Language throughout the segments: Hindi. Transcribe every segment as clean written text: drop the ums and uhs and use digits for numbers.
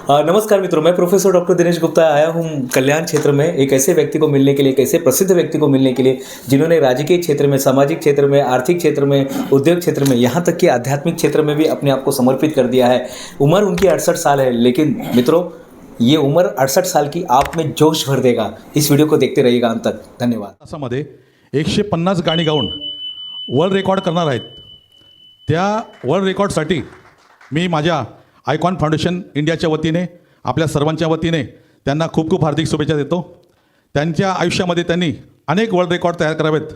नमस्कार मित्रों, मैं प्रोफेसर डॉक्टर दिनेश गुप्ता आया हूँ कल्याण क्षेत्र में एक ऐसे व्यक्ति को मिलने के लिए, एक ऐसे प्रसिद्ध व्यक्ति को मिलने के लिए जिन्होंने राजकीय क्षेत्र में, सामाजिक क्षेत्र में, आर्थिक क्षेत्र में, उद्योग क्षेत्र में, यहाँ तक कि आध्यात्मिक क्षेत्र में भी अपने आप को समर्पित कर दिया है। उम्र उनकी 68 साल है, लेकिन मित्रों ये उम्र 68 साल की आप में जोश भर देगा। इस वीडियो को देखते रहिएगा अंत तक। धन्यवाद। तासामध्ये 150 गाणी गाऊन वर्ल्ड रेकॉर्ड करणार आहेत. त्या वर्ल्ड रेकॉर्डसाठी मी माझ्या आयकॉन फाउंडेशन इंडियाच्या वतीने आपल्या सर्वांच्या वतीने त्यांना खूप खूप हार्दिक शुभेच्छा देतो. त्यांच्या आयुष्यामध्ये त्यांनी अनेक वर्ल्ड रेकॉर्ड तयार करावेत.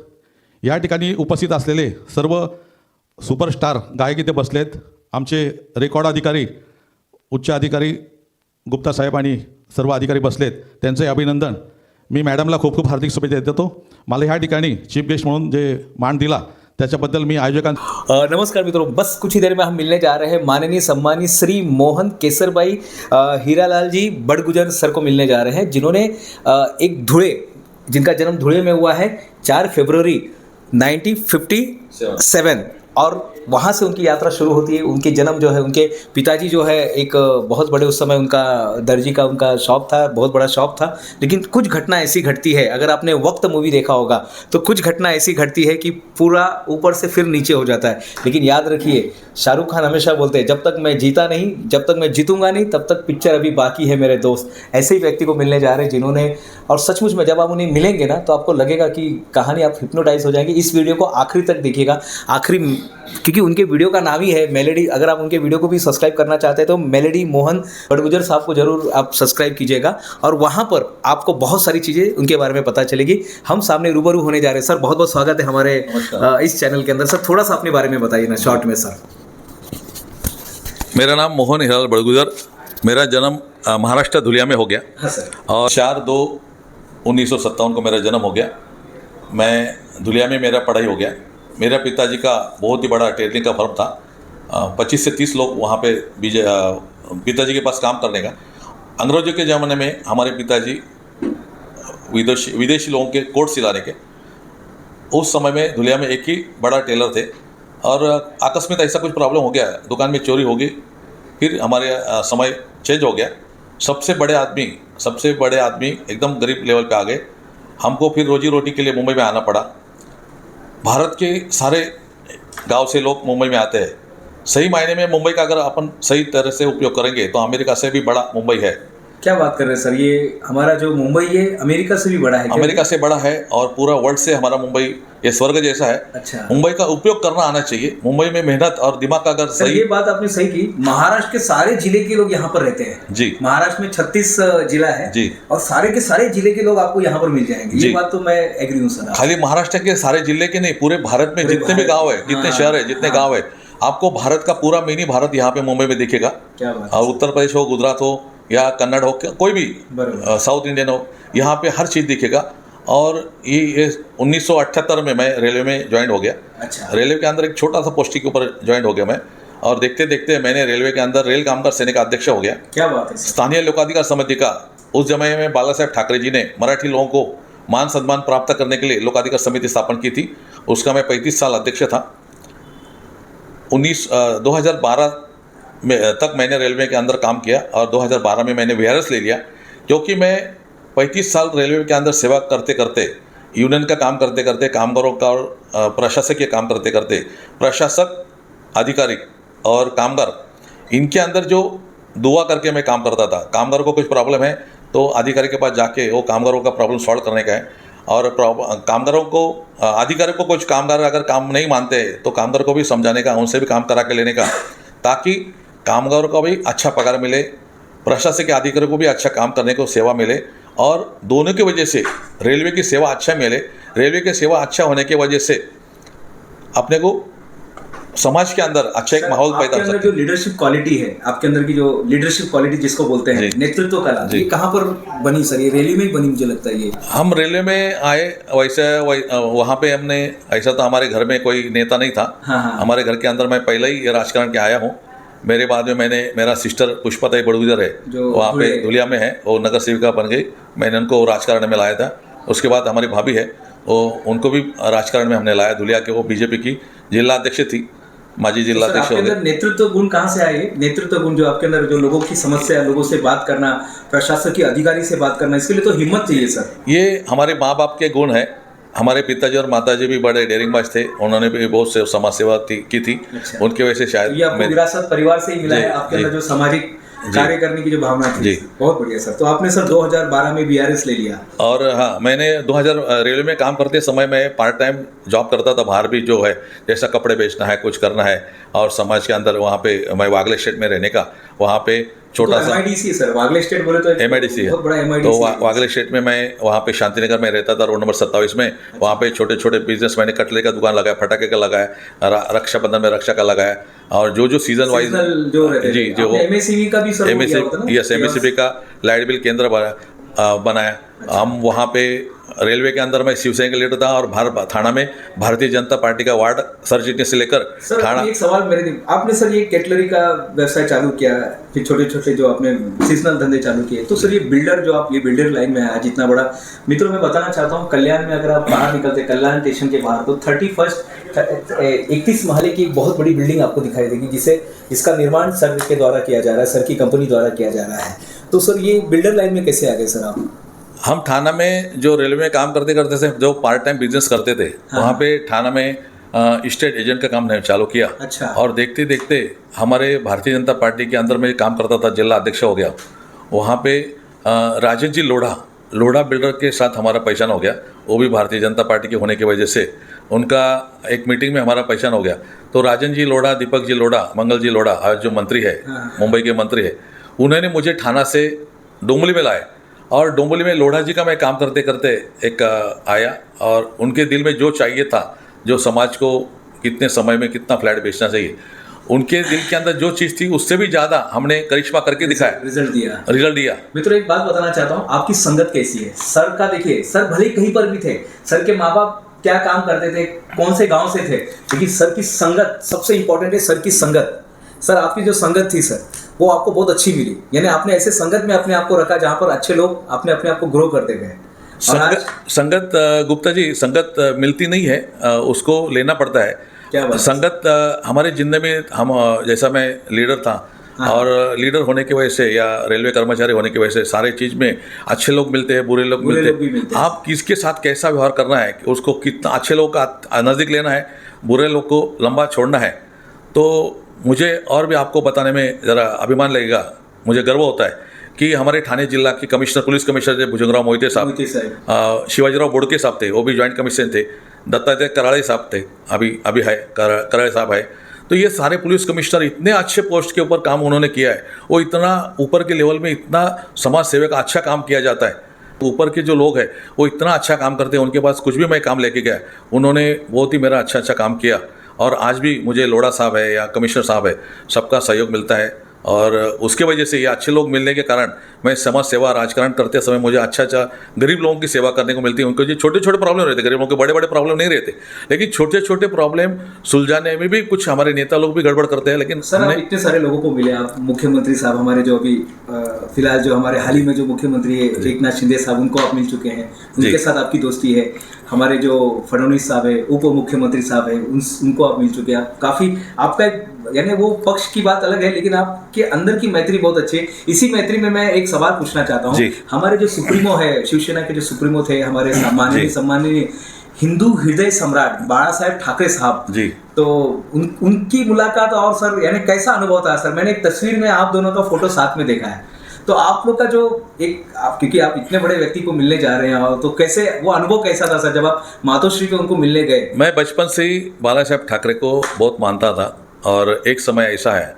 या ठिकाणी उपस्थित असलेले सर्व सुपरस्टार गायक इथे बसलेत. आमचे रेकॉर्ड अधिकारी, उच्च अधिकारी गुप्ता साहेब आणि सर्व अधिकारी बसलेत. त्यांचे अभिनंदन. मी मॅडमला खूप खूप हार्दिक शुभेच्छा देतो. मला ह्या ठिकाणी चीफ गेस्ट म्हणून जे मान दिला त्याच्याबद्दल मी आयोजकां नमस्कार मित्रों, बस कुछ ही देर में हम मिलने जा रहे हैं माननीय सम्मानित श्री मोहन केसरबाई हीरालाल जी बड़गुजर सर को मिलने जा रहे हैं, जिन्होंने एक धुळे, जिनका जन्म धुळे में हुआ है 4 फरवरी 1957 और वहाँ से उनकी यात्रा शुरू होती है। उनके जन्म जो है, उनके पिताजी जो है एक बहुत बड़े, उस समय उनका दर्जी का उनका शॉप था, बहुत बड़ा शॉप था। लेकिन कुछ घटना ऐसी घटती है, अगर आपने वक्त मूवी देखा होगा तो कुछ घटना ऐसी घटती है कि पूरा ऊपर से फिर नीचे हो जाता है। लेकिन याद रखिए, शाहरुख खान हमेशा बोलते हैं, जब तक मैं जीता नहीं, जब तक मैं जीतूंगा नहीं, तब तक पिक्चर अभी बाकी है मेरे दोस्त। ऐसे ही व्यक्ति को मिलने जा रहे हैं जिन्होंने, और सचमुच में जब आप उन्हें मिलेंगे ना तो आपको लगेगा कि कहानी, आप हिप्नोटाइज हो जाएंगे। इस वीडियो को आखिरी तक देखिएगा, आखिरी, क्योंकि उनके वीडियो का नाम ही है मेलेडी। अगर आप उनके वीडियो को भी सब्सक्राइब करना चाहते हैं तो मेलेडी मोहन बड़गुजर साहब को जरूर आप सब्सक्राइब कीजिएगा, और वहाँ पर आपको बहुत सारी चीज़ें उनके बारे में पता चलेगी। हम सामने रूबरू होने जा रहे हैं। सर बहुत बहुत स्वागत है हमारे इस चैनल के अंदर। सर थोड़ा सा अपने बारे में बताइए ना शॉर्ट में। सर मेरा नाम मोहन हीरालाल बड़गुजर। मेरा जन्म महाराष्ट्र धुलिया में हो गया। हाँ सर। और 4/2/1957 को मेरा जन्म हो गया। मैं धुलिया में मेरा पढ़ाई हो गया। मेरा पिताजी का बहुत ही बड़ा टेलरिंग का फर्म था। 25 से 30 लोग वहाँ पे पिताजी के पास काम करने का। अंग्रेजों के ज़माने में हमारे पिताजी विदेशी लोगों के कोट सिलाने के, उस समय में धुलिया में एक ही बड़ा टेलर थे, और आकस्मिक ऐसा कुछ प्रॉब्लम हो गया, दुकान में चोरी हो गई। फिर हमारे समय चेंज हो गया। सबसे बड़े आदमी एकदम गरीब लेवल पे आ गए। हमको फिर रोजी रोटी के लिए मुंबई में आना पड़ा। भारत के सारे गांव से लोग मुंबई में आते हैं। सही मायने में मुंबई का अगर अपन सही तरह से उपयोग करेंगे तो अमेरिका से भी बड़ा मुंबई है। क्या बात कर रहे हैं सर, ये हमारा जो मुंबई है अमेरिका से भी बड़ा है? अमेरिका से बड़ा है, और पूरा वर्ल्ड से हमारा मुंबई ये स्वर्ग जैसा है। अच्छा। मुंबई का उपयोग करना आना चाहिए। मुंबई में मेहनत और दिमाग का अगर सर सही। ये बात आपने सही की। महाराष्ट्र के सारे जिले के लोग यहाँ पर रहते हैं जी। महाराष्ट्र में 36 जिला है जी, और सारे के सारे जिले के लोग आपको यहाँ पर मिल जाएंगे। ये बात तो मैं एग्री हूँ सर। खाली महाराष्ट्र के सारे जिले के नहीं, पूरे भारत में जितने भी गांव है, जितने शहर है, जितने गांव है, आपको भारत का पूरा मिनी भारत यहाँ पे मुंबई में दिखेगा। क्या बात। और उत्तर प्रदेश हो, गुजरात हो या कन्नड़ हो, कोई भी साउथ इंडियन हो, यहाँ पे हर चीज़ दिखेगा। और ये 1978 में मैं रेलवे में ज्वाइन हो गया। अच्छा। रेलवे के अंदर एक छोटा सा पोस्टिंग के ऊपर ज्वाइन हो गया मैं, और देखते देखते मैंने रेलवे के अंदर रेल कामगार सेना का अध्यक्ष हो गया। क्या बात है। स्थानीय लोकाधिकार समिति का उस समय में बाला साहेब ठाकरे जी ने मराठी लोगों को मान सम्मान प्राप्त करने के लिए लोकाधिकार समिति स्थापन की थी। उसका मैं 35 साल अध्यक्ष था। 2012 में तक मैंने रेलवे के अंदर काम किया, और 2012 में मैंने VRS ले लिया, क्योंकि मैं 35 साल रेलवे के अंदर सेवा करते करते, यूनियन का काम करते करते, कामगारों का और प्रशासकीय काम करते करते, प्रशासक, अधिकारी और कामगार, इनके अंदर जो दुआ करके मैं काम करता था। कामगारों को कुछ प्रॉब्लम है तो अधिकारी के पास जाके वो कामगारों का प्रॉब्लम सॉल्व करने का है, और कामगारों को, अधिकारी को कुछ कामगार अगर काम नहीं मानते तो कामगार को भी समझाने का, उनसे भी काम करा के लेने का, ताकि कामगारों को भी अच्छा पगार मिले, प्रशासकीय अधिकारी को भी अच्छा काम करने को सेवा मिले, और दोनों की वजह से रेलवे की सेवा अच्छा मिले। रेलवे की सेवा अच्छा होने की वजह से अपने को समाज के अंदर अच्छा एक माहौल पैदा हो सकता है। जो लीडरशिप क्वालिटी है आपके अंदर की, जो लीडरशिप क्वालिटी जिसको बोलते हैं, नेतृत्व कला, ये कहाँ पर बनी सर? ये रेलवे में ही बनी मुझे लगता है। ये हम रेलवे में आए वैसे वहाँ पे हमने, ऐसा तो हमारे घर में कोई नेता नहीं था। हाँ। हमारे घर के अंदर मैं पहले ही राजकारण के आया हूँ। मेरे बाद में मेरा सिस्टर पुष्पाताई बड़गुजर है, वहाँ पे धुलिया में है, वो नगर सेविका बन गई। मैंने उनको राजकारण में लाया था। उसके बाद हमारी भाभी है, वो उनको भी राजकारण में हमने लाया धुलिया के। वो बीजेपी की जिला अध्यक्ष थी। माजी तो सर जिल्हाध्यक्ष आपके होते. अंदर नेतृत्व गुण कहाँ से आए? नेतृत्व गुण जो आपके अंदर, जो लोगों की समस्या, लोगों से बात करना, प्रशासकीय अधिकारी से बात करना, इसके लिए तो हिम्मत चाहिए सर। ये हमारे माँ बाप के गुण हैं. हमारे पिताजी और माताजी भी बड़े डेयरिंगबाज थे, उन्होंने भी बहुत से समाज सेवा की थी. अच्छा। उनकी वजह से तो शायद ये आपको मैं विरासत परिवार से ही मिला जी, है, आपके जी। अंदर जो सामाजिक जी। कार्य करने की जो भावना थी। जी। बहुत बढ़िया सर। तो आपने सर 2012 में बीआरएस ले लिया। और हाँ, मैंने 2000 रेलवे में काम करते समय मैं पार्ट टाइम जॉब करता था बाहर भी, जो है जैसा कपड़े बेचना है, कुछ करना है, और समाज के अंदर वहाँ पे मैं वागले स्टेट में रहने का, वहाँ पे छोटा तो सा एमआईडीसी सर, वागले स्टेट बोले तो एक एमआईडीसी है. बहुत बड़ा तो एमआईडीसी वागले स्टेट में मैं वहाँ पे शांतिनगर में रहता था, रोड नंबर 27 में. वहाँ पे छोटे छोटे बिजनेस मैंने कटले का दुकान लगाया, फटाके का लगाया, रक्षाबंधन में रक्षा का लगाया, और जो सीजन वाइज सीजनल जो रहते जी थे। जो आपने एमएससीबी का भी सर वो किया होता ना? यस एमएससीबी का लाइट बिल केंद्र बनाया. हम वहाँ पे रेलवे के अंदर मैं शिवसेना का लीडर था, और थाना में भारतीय जनता पार्टी का वार्ड सर चिटनीस से लेकर सर थाना. एक सवाल मेरे दिल, आपने सर ये कैटलरी का व्यवसाय चालू किया, फिर छोटे छोटे जो आपने सीजनल धंधे चालू किए, तो सर ये बिल्डर जो आप ये बिल्डर लाइन में आया जितना बड़ा, मित्रों मैं बताना चाहता हूँ, कल्याण में अगर आप बाहर निकलते, कल्याण स्टेशन के बाहर, तो 31 महले की एक बहुत बड़ी बिल्डिंग आपको दिखाई देगी, जिसका निर्माण सर के द्वारा किया जा रहा है, सर की कंपनी द्वारा किया जा रहा है। तो सर ये बिल्डर लाइन में कैसे आ गए सर आप? हम थाना में जो रेलवे में काम करते करते थे, जो पार्ट टाइम बिजनेस करते थे, वहाँ पे थाना में स्टेट एजेंट का काम चालू किया. अच्छा। और देखते देखते हमारे भारतीय जनता पार्टी के अंदर में काम करता था, जिला अध्यक्ष हो गया. वहाँ पे राजन जी लोढ़ा बिल्डर के साथ हमारा पहचान हो गया. वो भी भारतीय जनता पार्टी के होने की वजह से उनका एक मीटिंग में हमारा पहचान हो गया. तो राजन जी लोढ़ा, दीपक जी लोढ़ा, मंगल जी लोढ़ा, आज जो मंत्री है, मुंबई के मंत्री है, उन्होंने मुझे थाना से डोंबली में लाए. और डोंबली में लोढ़ा जी का मैं काम करते करते एक आया, और उनके दिल में जो चाहिए था, जो समाज को कितने समय में कितना फ्लैट बेचना चाहिए, उनके दिल के अंदर जो चीज़ थी उससे भी ज़्यादा हमने करिश्मा करके दिखाया, रिजल्ट दिया. मित्रों एक बात बताना चाहता हूँ, आपकी संगत कैसी है सर का? देखिए सर भले ही कहीं पर भी थे, सर के माँ बाप क्या काम करते थे, कौन से गांव से थे, लेकिन सर की संगत सबसे इंपॉर्टेंट है. सर की संगत, सर आपकी जो संगत थी सर, वो आपको बहुत अच्छी मिली. यानी आपने ऐसे संगत में अपने आप को रखा जहाँ पर अच्छे लोग अपने आप को ग्रो करते गए. संगत गुप्ता जी, संगत मिलती नहीं है, उसको लेना पड़ता है. क्या बात? संगत हमारे जिंदगी में, हम जैसा मैं लीडर था, और लीडर होने की वजह से या रेलवे कर्मचारी होने की वजह से सारे चीज़ में अच्छे लोग मिलते हैं, बुरे लोग मिलते हैं. आप किसके साथ कैसा व्यवहार करना है, उसको कितना अच्छे लोग का नज़दीक लेना है, बुरे लोग को लंबा छोड़ना है. तो मुझे और भी आपको बताने में ज़रा अभिमान लगेगा, मुझे गर्व होता है कि हमारे ठाणे जिला के कमिश्नर, पुलिस कमिश्नर थे भुजंगराव मोहिते साहब, शिवाजीराव बोडके साहब थे, वो भी ज्वाइंट कमिश्नर थे, दत्तात्रेय कराळे साहब थे, अभी है कराळे साहब है. तो ये सारे पुलिस कमिश्नर इतने अच्छे पोस्ट के ऊपर काम उन्होंने किया है. वो इतना ऊपर के लेवल में इतना समाज सेवा का अच्छा काम किया जाता है. ऊपर के जो लोग हैं वो इतना अच्छा काम करते हैं, उनके पास कुछ भी मैं काम लेके गया, उन्होंने बहुत ही मेरा अच्छा काम किया. और आज भी मुझे लोढ़ा साहब है या कमिश्नर साहब है, सबका सहयोग मिलता है. और उसके वजह से ये अच्छे लोग मिलने के कारण मैं समाज सेवा, राजकारण करते समय मुझे अच्छा गरीब लोगों की सेवा करने को मिलती है. उनको जो छोटे छोटे प्रॉब्लम रहते, गरीब लोगों के बड़े बड़े प्रॉब्लम नहीं रहते, लेकिन छोटे छोटे प्रॉब्लम सुलझाने में भी कुछ हमारे नेता लोग भी गड़बड़ करते हैं. लेकिन सर आप इतने सारे लोगों को मिले, आप मुख्यमंत्री साहब हमारे जो अभी फिलहाल जो हमारे हाल ही में जो मुख्यमंत्री है एकनाथ शिंदे साहब, उनको आप मिल चुके हैं, उनके साथ आपकी दोस्ती है. हमारे जो फडणवीस साहब है, उप मुख्यमंत्री साहब है, उनको आप मिल चुके हैं. काफ़ी आपका यानी वो पक्ष की बात अलग है, लेकिन आपके अंदर की मैत्री बहुत अच्छी है. इसी मैत्री में मैं एक सवाल पूछना चाहता हूँ. हमारे जो सुप्रीमो है, शिवसेना के जो सुप्रीमो थे, हमारे सम्माननीय हिंदू हृदय सम्राट बाला साहेब ठाकरे साहब जी, तो उनकी मुलाकात, और सर यानी कैसा अनुभव था सर? मैंने एक तस्वीर में आप दोनों का फोटो साथ में देखा है. तो आप लोग का जो क्योंकि आप इतने बड़े व्यक्ति को मिलने जा रहे हैं, तो कैसे वो अनुभव कैसा था सर जब आप मातोश्री को उनको मिलने गए? मैं बचपन से ही बाला साहेब ठाकरे को बहुत मानता था. और एक समय ऐसा है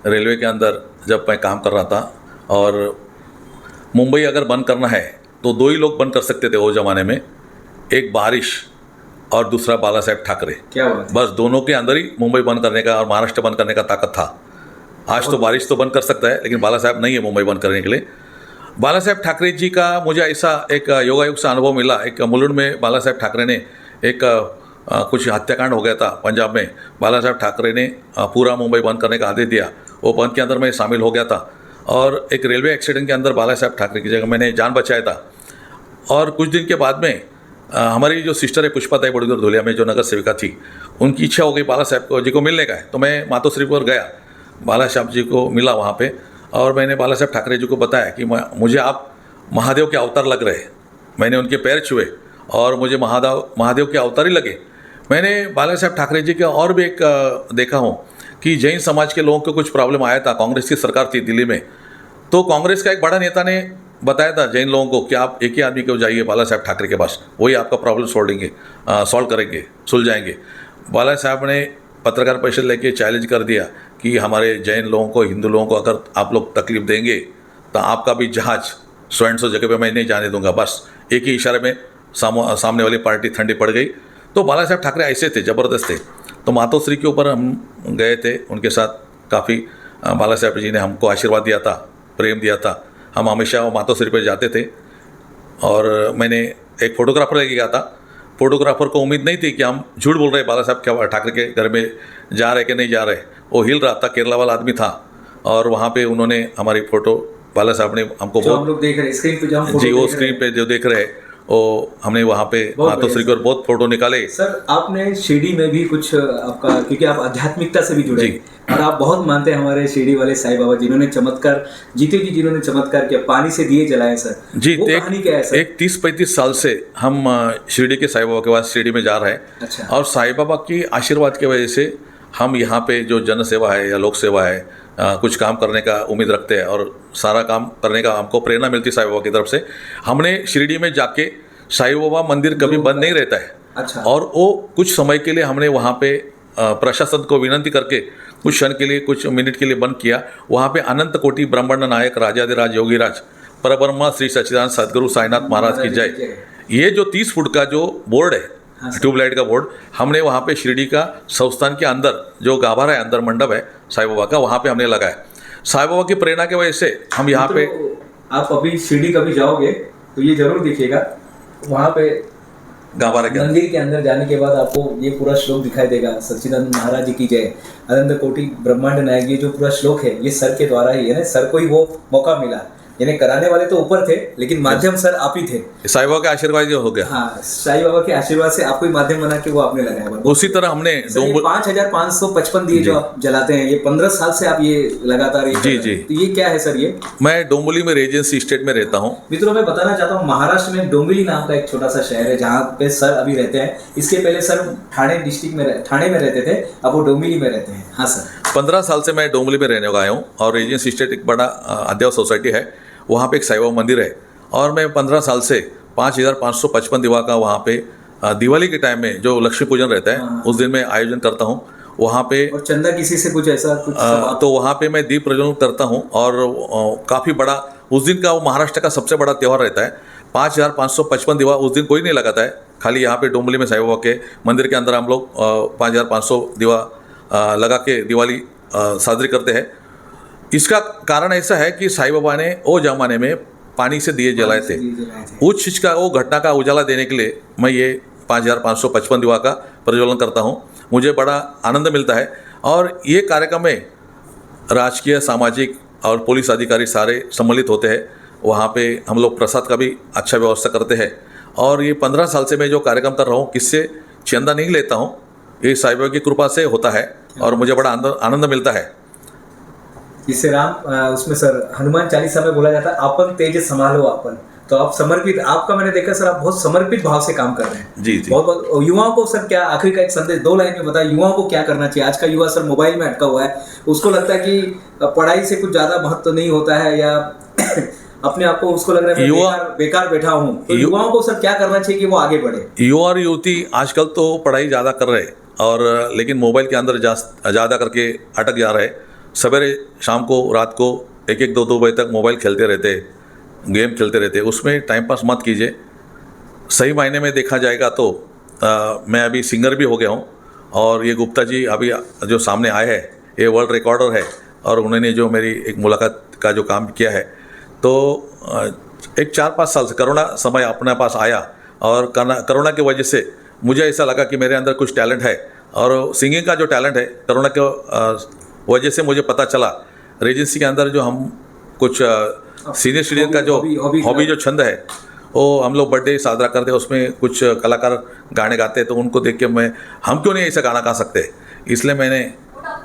रेलवे के अंदर जब मैं काम कर रहा था, और मुंबई अगर बंद करना है तो 2 ही लोग बंद कर सकते थे वो ज़माने में, एक बारिश और दूसरा बाला साहेब ठाकरे. क्या बात? बस दोनों के अंदर ही मुंबई बंद करने का और महाराष्ट्र बंद करने का ताकत था. आज तो बारिश तो बंद कर सकता है, लेकिन बाला साहेब नहीं है मुंबई बंद करने के लिए. बाला साहेब ठाकरे जी का मुझे ऐसा एक योगायोग से अनुभव मिला. एक मुलुंड में बाला साहेब ठाकरे ने एक कुछ हत्याकांड हो गया था पंजाब में. बाला साहेब ठाकरे ने पूरा मुंबई बंद करने का आदेश दिया. वो बंद के अंदर मैं शामिल हो गया था, और एक रेलवे एक्सीडेंट के अंदर बाला साहेब ठाकरे की जगह मैंने जान बचाया था. और कुछ दिन के बाद में हमारी जो सिस्टर है पुष्पा बड़ूदर धुलिया में जो नगर सेविका थी, उनकी इच्छा हो गई बाला साहब जी को मिलने का है, तो मैं मातोश्री पर गया, बाला साहब जी को मिला वहाँ पे, और मैंने बाला साहब ठाकरे जी को बताया कि मुझे आप महादेव के अवतार लग रहे हैं। मैंने उनके पैर छुए और मुझे महादेव के अवतार ही लगे। मैंने बाला साहब ठाकरे जी का और भी एक देखा हूँ कि जैन समाज के लोगों को कुछ प्रॉब्लम आया था, कांग्रेस की सरकार थी दिल्ली में, तो कांग्रेस का एक बड़ा नेता ने बताया था जैन लोगों को कि आप एक ही आदमी को जाइए बाला साहब ठाकरे के पास, वही आपका प्रॉब्लम सॉल्व करेंगे, सुलझाएंगे। बाला साहब ने पत्रकार परिषद लेके चैलेंज कर दिया कि हमारे जैन लोगों को, हिंदू लोगों को अगर आप लोग तकलीफ देंगे तो आपका भी जहाज सो जगह पे मैं नहीं जाने दूंगा। बस एक ही इशारे में सामने वाली पार्टी ठंडी पड़ गई। तो बाला साहब ठाकरे ऐसे थे, ज़बरदस्त थे। तो मातोश्री के ऊपर हम गए थे, उनके साथ काफ़ी बाला साहब जी ने हमको आशीर्वाद दिया था, प्रेम दिया था। हम हमेशा मातोश्री पर जाते थे और मैंने एक फ़ोटोग्राफर लेके गया था। फोटोग्राफर को उम्मीद नहीं थी कि हम झूठ बोल रहे बाला साहब ठाकरे के घर में जा रहे कि नहीं जा रहे। वो हिल रहा था, केरला वाला आदमी था, और वहाँ पे उन्होंने हमारी फ़ोटो, बाला साहब ने हमको जो हम लोग देख रहे हैं स्क्रीन पे, जो हम जी वो स्क्रीन पे जो देख रहे हैं, वो हमने वहाँ पे मातोश्री को बहुत फोटो निकाले। सर आपने शिरडी में भी कुछ आपका, क्योंकि आप आध्यात्मिकता से भी जुड़े जी। और आप बहुत मानते हैं हमारे शिरडी वाले साईं बाबा जिन्होंने चमत्कार, जीते जी जिन्होंने चमत्कार किया, पानी से दिए जलाए सर जी। वो कहानी क्या है सर? एक 30-35 साल से हम शिरडी के साईं बाबा के पास शिरडी में जा रहे हैं। अच्छा। और साईं बाबा की आशीर्वाद की वजह से हम यहाँ पे जो जन सेवा है या लोक सेवा है, कुछ काम करने का उम्मीद रखते हैं और सारा काम करने का हमको प्रेरणा मिलती है साईं बाबा की तरफ से। हमने शिरडी में जाके, साईं बाबा मंदिर कभी बंद नहीं रहता है। अच्छा। और वो कुछ समय के लिए हमने वहाँ पे प्रशासन को विनंती करके कुछ क्षण के लिए, कुछ मिनट के लिए बंद किया। वहाँ पे अनंत कोटि ब्रह्मांड नायक राजाधिराज योगीराज परब्रह्मा श्री सच्चिदानंद सदगुरु साईनाथ महाराज की जय, ये जो 30 फुट का जो बोर्ड है, ट्यूबलाइट का बोर्ड, हमने वहाँ पे शिरडी का संस्थान के अंदर जो गाभारा है, अंदर मंडप है साईं बाबा का, वहाँ पे हमने लगाया। साईं बाबा की प्रेरणा की वजह से हम यहाँ पे, आप अभी शिरडी कभी जाओगे तो ये जरूर दिखेगा, वहाँ पे गाभारा के मंदिर के अंदर जाने के बाद आपको ये पूरा श्लोक दिखाई देगा, सच्चिदानंद महाराज जी की जय, अनंत कोटि ब्रह्मांड नायक। ये जो पूरा श्लोक है ये सर के द्वारा ही है ना, सर को ही वो मौका मिला, यानी कराने वाले तो ऊपर थे लेकिन माध्यम सर आप ही थे। साईं बाबा के आशीर्वाद जो हो गया, हाँ, साईं बाबा के आशीर्वाद से आपको ही माध्यम बना के वो आपने लगाया। उसी तरह हमने 5555 दिए जो आप जलाते हैं, ये 15 साल से आप ये लगातार ये जी जी। तो ये क्या है सर? ये मैं डोंबिवली में रेजेंसी स्टेट में रहता हूँ। मित्रों मैं बताना चाहता हूँ, महाराष्ट्र में डोंबिवली नाम का एक छोटा सा शहर है जहाँ पे सर अभी रहते हैं। इसके पहले सर ठाणे डिस्ट्रिक्ट में, ठाणे में रहते थे, अब वो डोंबिवली में रहते हैं। हाँ सर। 15 साल से मैं डोंबिवली में रहने का आया हूँ और रेजेंसी स्टेट एक बड़ा अध्याव सोसाइटी है, वहाँ पे एक साईं बाबा मंदिर है। और मैं 15 साल से 5555 दिवा का वहाँ पे दिवाली के टाइम में जो लक्ष्मी पूजन रहता है उस दिन मैं आयोजन करता हूँ वहाँ पे। और चंदा किसी से कुछ ऐसा कुछ तो वहाँ पे मैं दीप प्रज्वलन करता हूँ और काफ़ी बड़ा उस दिन का वो महाराष्ट्र का सबसे बड़ा त्यौहार रहता है। 5555 दिवा उस दिन कोई नहीं लगाता है, खाली यहाँ पे डोंबिवली में साईं बाबा के मंदिर के अंदर हम लोग 5500 दिवा लगा के दिवाली साजरी करते हैं। इसका कारण ऐसा है कि साईं बाबा ने वो जमाने में पानी से दिए जलाए थे। उस चीज़ का, वो घटना का उजाला देने के लिए मैं ये 5555 दिवा का प्रज्वलन करता हूँ। मुझे बड़ा आनंद मिलता है। और ये कार्यक्रम में राजकीय, सामाजिक और पुलिस अधिकारी सारे सम्मिलित होते हैं। वहाँ पे हम लोग प्रसाद का भी अच्छा व्यवस्था करते हैं। और ये 15 साल से मैं जो कार्यक्रम कर रहा हूँ, किससे चंदा नहीं लेता हूँ, ये साईं बाबा की कृपा से होता है और मुझे बड़ा आनंद मिलता है। इससे राम उसमें सर हनुमान चालीसा में बोला जाता है, आपन तेज संभालो आपन। तो आप समर्पित, आपका मैंने देखा सर, आप बहुत समर्पित भाव से काम कर रहे हैं। जी जी। बहुत युवाओं को सर क्या आखिरी का एक संदेश 2 लाइन में बताया, युवाओं को क्या करना चाहिए? आज का युवा सर मोबाइल में अटका हुआ है, उसको लगता है कि पढ़ाई से कुछ ज्यादा महत्व नहीं होता है, या अपने आप को उसको लग रहा है युवा बेकार बैठा हूँ। तो युवाओं को सर क्या करना चाहिए कि वो आगे बढ़े? युवा और युवती आजकल तो पढ़ाई ज़्यादा कर रहे हैं और लेकिन मोबाइल के अंदर ज़्यादा करके अटक जा रहे हैं। सवेरे शाम को, रात को 1-1, 2-2 बजे तक मोबाइल खेलते रहते, गेम खेलते रहते, उसमें टाइम पास मत कीजिए। सही मायने में देखा जाएगा तो मैं अभी सिंगर भी हो गया हूँ और ये गुप्ता जी अभी जो सामने आए हैं ये वर्ल्ड रिकॉर्डर है और उन्होंने जो मेरी एक मुलाकात का जो काम किया है, तो एक 4-5 साल से कोरोना समय अपने पास आया और कोरोना की वजह से मुझे ऐसा लगा कि मेरे अंदर कुछ टैलेंट है और सिंगिंग का जो टैलेंट है, कोरोना के वजह से मुझे पता चला रेजेंसी के अंदर जो हम कुछ सीनियर सिटीजन का जो हॉबी जो छंद है वो हम लोग बर्थडे साजरा करते हैं, उसमें कुछ कलाकार गाने गाते हैं, तो उनको देख के हम क्यों नहीं ऐसा गाना गा सकते, इसलिए मैंने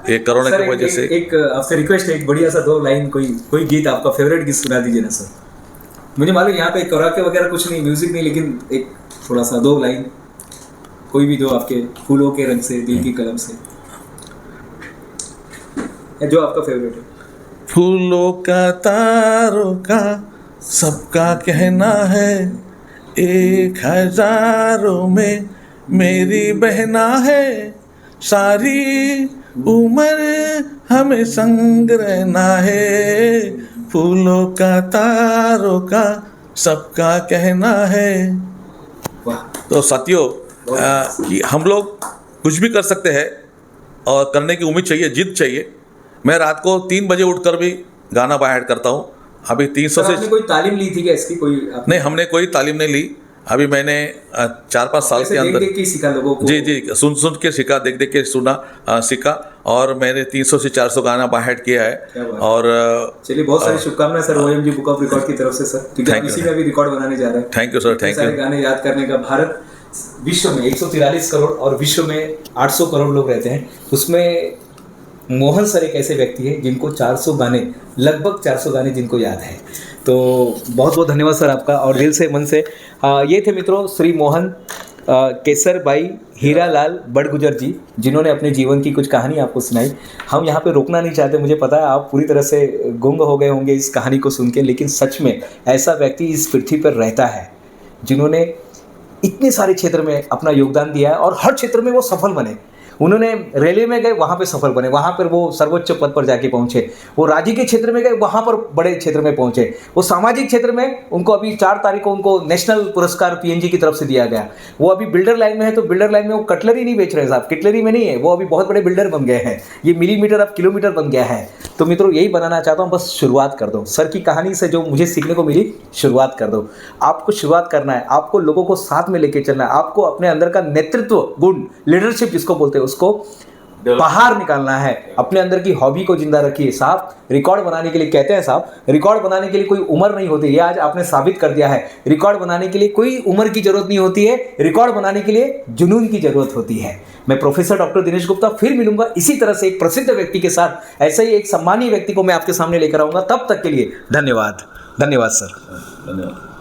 ये कोरोना सर की वजह से एक आपसे रिक्वेस्ट है, एक बढ़िया सा 2 लाइन कोई गीत, आपका फेवरेट गीत सुना दीजिए ना सर। मुझे मालूम यहाँ पे कराके वगैरह कुछ नहीं, म्यूजिक नहीं, लेकिन एक थोड़ा सा 2 लाइन कोई भी, जो आपके फूलों के रंग से, दिल की कलम से, जो आपका फेवरेट है। फूलों का तारों का सबका कहना है, 1000 में मेरी बहना है, सारी उम्र हमें संग रहना है, फूलों का तारों का सबका कहना है। वाह, तो साथियों, कि हम लोग कुछ भी कर सकते हैं और करने की उम्मीद चाहिए, जिद चाहिए। मैं रात को 3 बजे उठकर भी गाना बाय हार्ट करता हूँ। अभी 300 सर, से आपने कोई तालीम ली थी क्या इसकी, कोई नहीं, हमने कोई तालीम नहीं ली। अभी मैंने 4-5 साल के अंदर देख के सीखा लोगों को? जी सुन के सीखा, देख के सीखा, और मैंने 300 से 400 गाना बाय हार्ट किया है। और चलिए, बहुत सारी शुभकामनाएं sir OMG book of record की तरफ से सर, क्योंकि आप इसी में भी रिकॉर्ड बनाने जा रहे हैं। थैंक यू सर, थैंक सारे यू। गाने याद करने का, भारत विश्व में 143 करोड़ और विश्व में 800 करोड़ लोग रहते हैं, उसमें मोहन सर एक ऐसे व्यक्ति है जिनको 400 गाने, लगभग 400 गाने जिनको याद है। तो बहुत बहुत धन्यवाद सर आपका, और दिल से, मन से। ये थे मित्रों श्री मोहन केसर भाई हीरालाल बड़गुजर जी, जिन्होंने अपने जीवन की कुछ कहानी आपको सुनाई। हम यहाँ पे रोकना नहीं चाहते, मुझे पता है आप पूरी तरह से गुंग हो गए होंगे इस कहानी को सुन के, लेकिन सच में ऐसा व्यक्ति इस पृथ्वी पर रहता है जिन्होंने इतने सारे क्षेत्र में अपना योगदान दिया है और हर क्षेत्र में वो सफल बने। उन्होंने रेलवे में गए, वहाँ पे सफल बने, वहाँ पर वो सर्वोच्च पद पर जाके पहुँचे। वो राज्य के क्षेत्र में गए, वहाँ पर बड़े क्षेत्र में पहुँचे। वो सामाजिक क्षेत्र में उनको अभी 4 तारीख को उनको नेशनल पुरस्कार PNG की तरफ से दिया गया। वो अभी बिल्डर लाइन में है, तो बिल्डर लाइन में वो कटलरी नहीं बेच रहे साहब, किटलरी में नहीं है, वो अभी बहुत बड़े बिल्डर बन गए हैं। ये मिलीमीटर अब किलोमीटर बन गया है। तो मित्रों, यही बनाना चाहता हूँ, बस शुरुआत कर दो। सर की कहानी से जो मुझे सीखने को मिली, शुरुआत कर दो। आपको शुरुआत करना है, आपको लोगों को साथ में लेके चलना है, आपको अपने अंदर का नेतृत्व गुण, लीडरशिप जिसको बोलते हैं, उसको बाहर निकालना है। अपने अंदर की हॉबी को जिंदा रखिए साहब। रिकॉर्ड बनाने के लिए कहते हैं साहब, रिकॉर्ड बनाने के लिए कोई उम्र नहीं होती, ये आज आपने साबित कर दिया है। रिकॉर्ड बनाने के लिए कोई उम्र की जरूरत नहीं होती है, रिकॉर्ड बनाने के लिए जुनून की जरूरत होती है। मैं प्रोफेसर डॉक्टर दिनेश गुप्ता फिर मिलूंगा इसी तरह से एक प्रसिद्ध व्यक्ति के साथ, ऐसे ही एक सम्मानीय व्यक्ति को मैं आपके सामने लेकर आऊंगा। तब तक के लिए धन्यवाद। धन्यवाद सर। धन्यवाद।